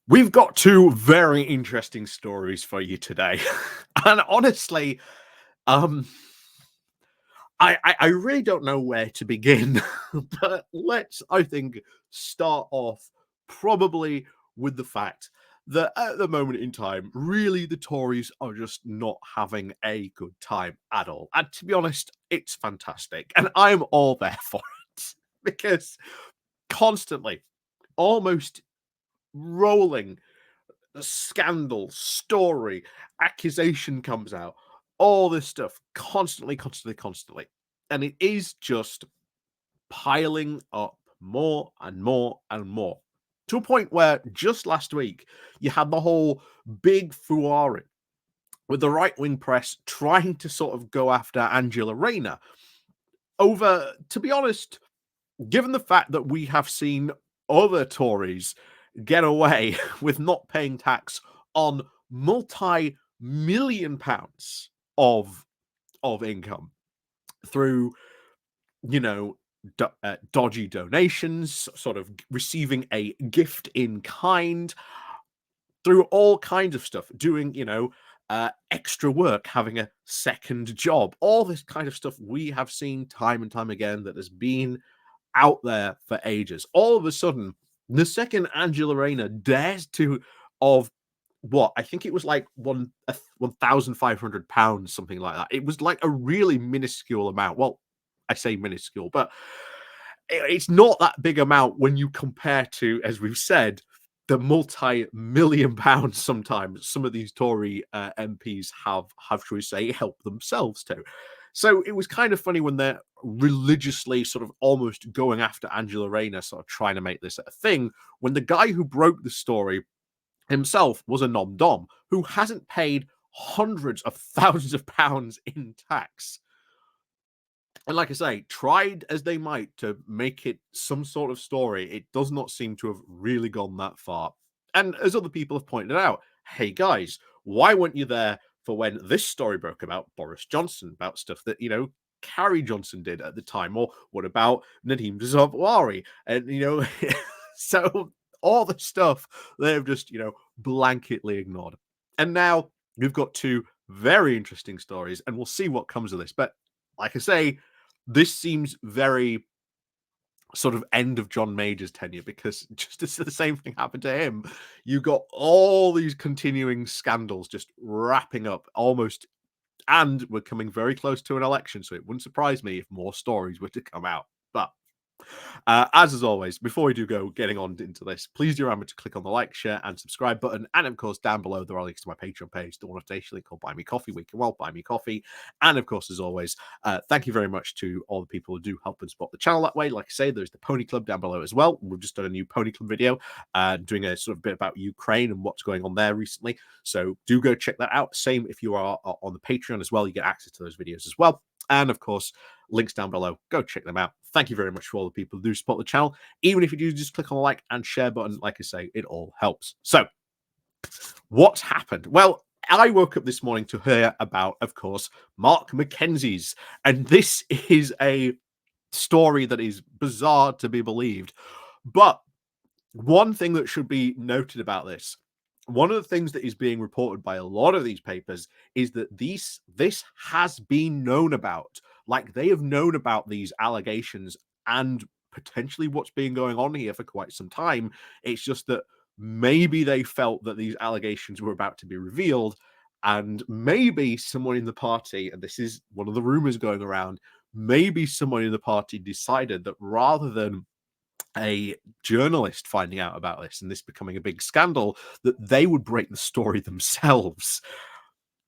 We've got two very interesting stories for you today. And honestly, um, I really don't know where to begin. But let's, I think, start off probably with the fact that at the moment in time, really the Tories are just not having a good time at all. And to be honest, it's fantastic. And I'm all there for it because constantly, almost rolling scandal, story, accusation comes out, all this stuff constantly, constantly, constantly. And it is just piling up more and more and more to a point where just last week you had the whole big furore with the right wing press trying to sort of go after Angela Rayner over, to be honest, given the fact that we have seen other Tories get away with not paying tax on multi-million pounds of income through, you know, dodgy donations, sort of receiving a gift in kind, through all kinds of stuff, doing, extra work, having a second job, all this kind of stuff we have seen time and time again that has been out there for ages. All of a sudden, the second Angela Rayner dares to, of what I think it was like £1,500, something like that. It was like a really minuscule amount. Well, I say minuscule, but it's not that big amount when you compare to, as we've said, the multi-million pounds sometimes some of these Tory MPs have, shall we say, helped themselves to. So it was kind of funny when they're religiously sort of almost going after Angela Rayner, sort of trying to make this a thing, when the guy who broke the story himself was a nom-dom who hasn't paid hundreds of thousands of pounds in tax. And like I say, tried as they might to make it some sort of story, it does not seem to have really gone that far. And as other people have pointed out, hey guys, why weren't you there for when this story broke about Boris Johnson, about stuff that, Carrie Johnson did at the time? Or what about Nadeem Zavwari? And, so all the stuff they've just, blanketly ignored. And now we've got two very interesting stories, and we'll see what comes of this. But like I say, this seems very sort of end of John Major's tenure, because just as the same thing happened to him, you got all these continuing scandals just wrapping up almost, and we're coming very close to an election, so it wouldn't surprise me if more stories were to come out. But as always, before we do go getting on into this, please do remember to click on the like, share, and subscribe button. And of course, down below, there are links to my Patreon page, the one notation link called Buy Me Coffee, where you can buy me coffee. And of course, as always, thank you very much to all the people who do help and support the channel that way. Like I say, there's the Pony Club down below as well. We've just done a new Pony Club video, doing a sort of bit about Ukraine and what's going on there recently. So do go check that out. Same if you are on the Patreon as well, you get access to those videos as well. And of course, links down below. Go check them out. Thank you very much for all the people who do support the channel. Even if you do just click on the like and share button, like I say, it all helps. So, what's happened? Well, I woke up this morning to hear about, of course, Mark McKenzie's. And this is a story that is bizarre to be believed. But one thing that should be noted about this, one of the things that is being reported by a lot of these papers is that this has been known about. Like, they have known about these allegations and potentially what's been going on here for quite some time. It's just that maybe they felt that these allegations were about to be revealed, and maybe someone in the party, and this is one of the rumors going around, maybe someone in the party decided that rather than a journalist finding out about this and this becoming a big scandal, that they would break the story themselves.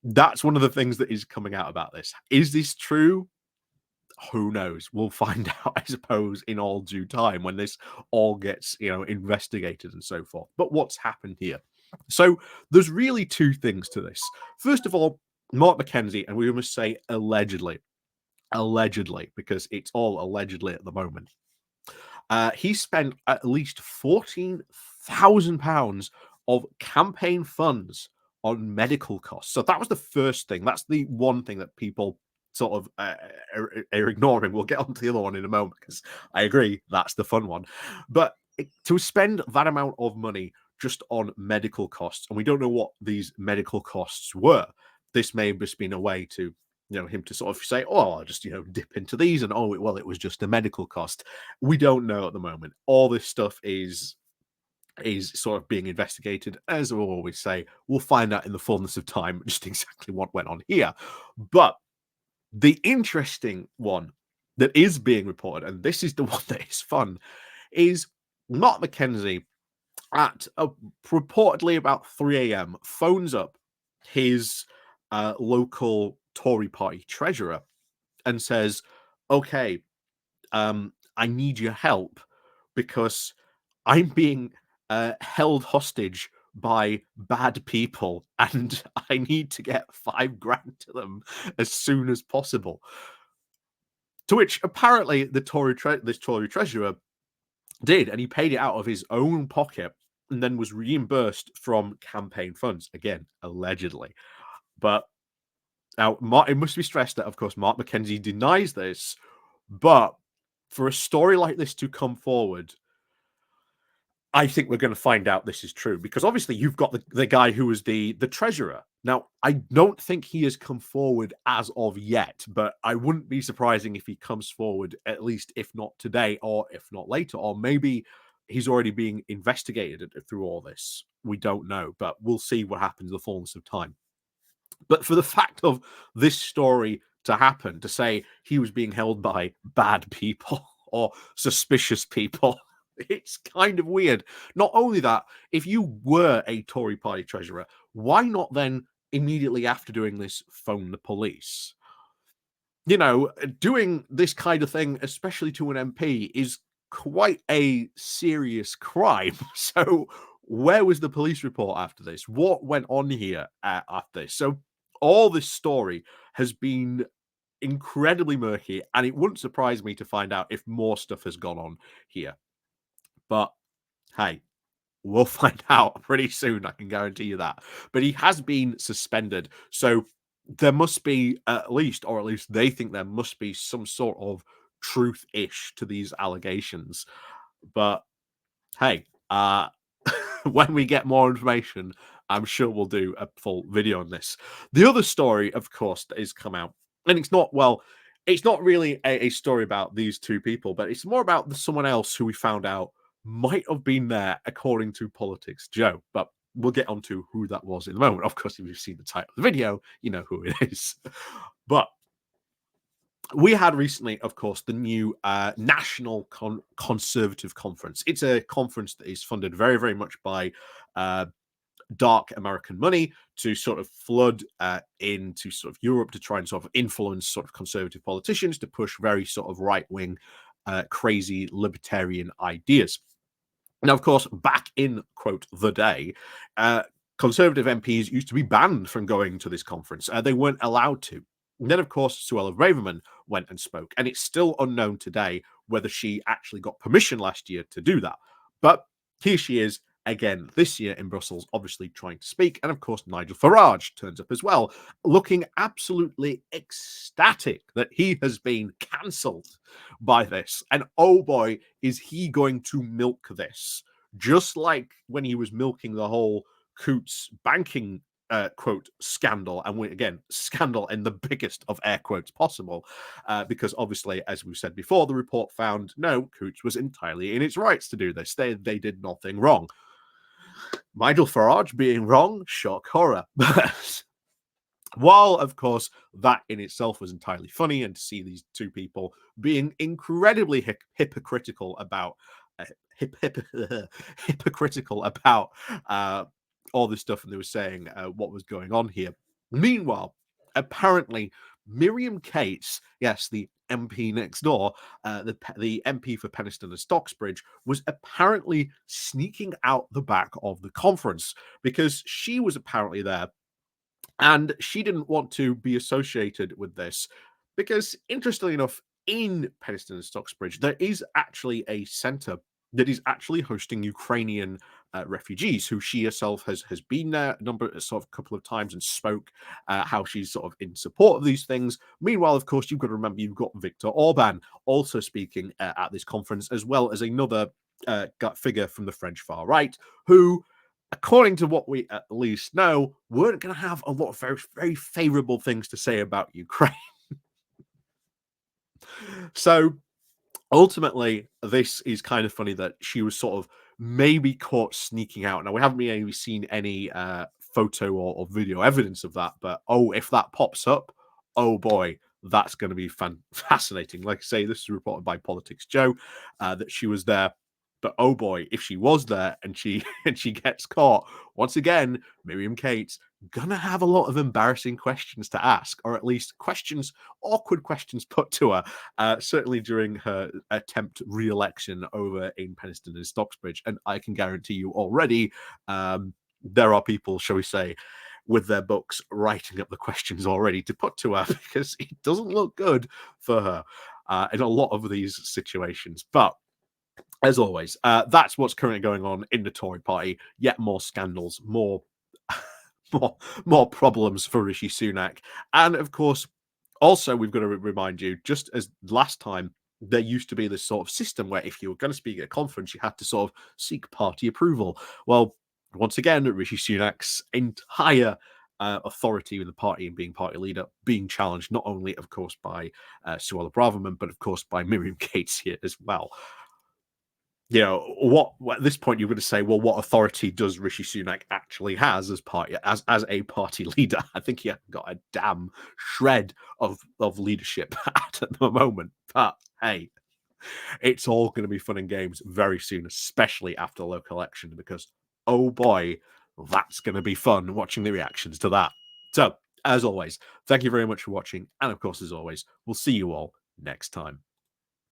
That's one of the things that is coming out about this. Is this true? Who knows? We'll find out, I suppose, in all due time when this all gets, investigated and so forth. But what's happened here? So there's really two things to this. First of all, Mark McKenzie, and we must say allegedly, because it's all allegedly at the moment. He spent at least £14,000 of campaign funds on medical costs. So that was the first thing. That's the one thing that people sort of are ignoring. We'll get on to the other one in a moment, because I agree that's the fun one. But to spend that amount of money just on medical costs. And we don't know what these medical costs were. This may have just been a way to, him to sort of say, oh, I'll just, dip into these and, oh, well, it was just a medical cost. We don't know at the moment. All this stuff is sort of being investigated. As I always say, we'll find out in the fullness of time just exactly what went on here. But the interesting one that is being reported, and this is the one that is fun, is Mark McKenzie at reportedly about 3 a.m. phones up his local Tory party treasurer and says, okay, I need your help because I'm being held hostage by bad people and I need to get $5,000 to them as soon as possible. To which apparently this Tory treasurer did, and he paid it out of his own pocket and then was reimbursed from campaign funds. Again, allegedly. But now it must be stressed that, of course, Mark McKenzie denies this, but for a story like this to come forward, I think we're going to find out this is true, because obviously you've got the guy who was the treasurer. Now, I don't think he has come forward as of yet, but I wouldn't be surprising if he comes forward, at least if not today or if not later, or maybe he's already being investigated through all this. We don't know, but we'll see what happens in the fullness of time. But for the fact of this story to happen, to say he was being held by bad people or suspicious people, it's kind of weird. Not only that, if you were a Tory party treasurer, why not then immediately after doing this phone the police? Doing this kind of thing, especially to an MP, is quite a serious crime. So where was the police report after this? What went on here after this? So all this story has been incredibly murky, and it wouldn't surprise me to find out if more stuff has gone on here. But hey, we'll find out pretty soon, I can guarantee you that. But he has been suspended. So there must be at least they think there must be some sort of truth-ish to these allegations. But hey, when we get more information, I'm sure we'll do a full video on this. The other story, of course, that has come out, and it's not really a story about these two people, but it's more about someone else who we found out might have been there, according to Politics Joe. But we'll get onto who that was in a moment. Of course, if you've seen the title of the video, you know who it is. But we had recently, of course, the new National Conservative Conference. It's a conference that is funded very, very much by dark American money to sort of flood into sort of Europe to try and sort of influence sort of conservative politicians to push very sort of right-wing, crazy libertarian ideas. Now, of course, back in, quote, the day, Conservative MPs used to be banned from going to this conference. They weren't allowed to. And then, of course, Suella Braverman went and spoke. And it's still unknown today whether she actually got permission last year to do that. But here she is again this year in Brussels, obviously trying to speak. And, of course, Nigel Farage turns up as well, looking absolutely ecstatic that he has been cancelled by this. And oh boy, is he going to milk this, just like when he was milking the whole Coutts banking quote scandal, and again, scandal in the biggest of air quotes possible, because obviously, as we said before, the report found no, Coutts was entirely in its rights to do this. They did nothing wrong. Nigel Farage being wrong, shock horror. But while, of course, that in itself was entirely funny, and to see these two people being incredibly hypocritical about all this stuff, and they were saying what was going on here. Meanwhile, apparently, Miriam Cates, yes, the MP next door, the MP for Penistone and Stocksbridge, was apparently sneaking out the back of the conference because she was apparently there and she didn't want to be associated with this because, interestingly enough, in Penistone and Stocksbridge, there is actually a centre that is actually hosting Ukrainian refugees, who she herself has been there a couple of times and spoke how she's sort of in support of these things. Meanwhile, of course, you've got to remember you've got Viktor Orban also speaking at this conference, as well as another figure from the French far right, who according to what we at least know, weren't going to have a lot of very, very favorable things to say about Ukraine. So ultimately, this is kind of funny that she was sort of maybe caught sneaking out. Now, we haven't really seen any photo or video evidence of that, but oh, if that pops up, oh boy, that's going to be fascinating. Like I say, this is reported by Politics Joe that she was there. But oh boy, if she was there and she and she gets caught once again, Miriam Cates gonna have a lot of embarrassing questions to ask, or at least questions, awkward questions put to her. Certainly during her attempt re-election over in Penistone and Stocksbridge, and I can guarantee you already, there are people, shall we say, with their books writing up the questions already to put to her because it doesn't look good for her in a lot of these situations. But as always, that's what's currently going on in the Tory party. Yet more scandals, more more problems for Rishi Sunak. And of course, also we've got to remind you, just as last time, there used to be this sort of system where if you were going to speak at a conference, you had to sort of seek party approval. Well, once again, Rishi Sunak's entire authority in the party and being party leader being challenged, not only, of course, by Suella Braverman, but of course by Miriam Cates here as well. You know, what at this point you're going to say, well, what authority does Rishi Sunak actually has as party as a party leader? I think he hasn't got a damn shred of leadership at the moment. But hey, it's all going to be fun and games very soon, especially after the local election, because oh boy, that's going to be fun watching the reactions to that. So, as always, thank you very much for watching, and of course, as always, we'll see you all next time.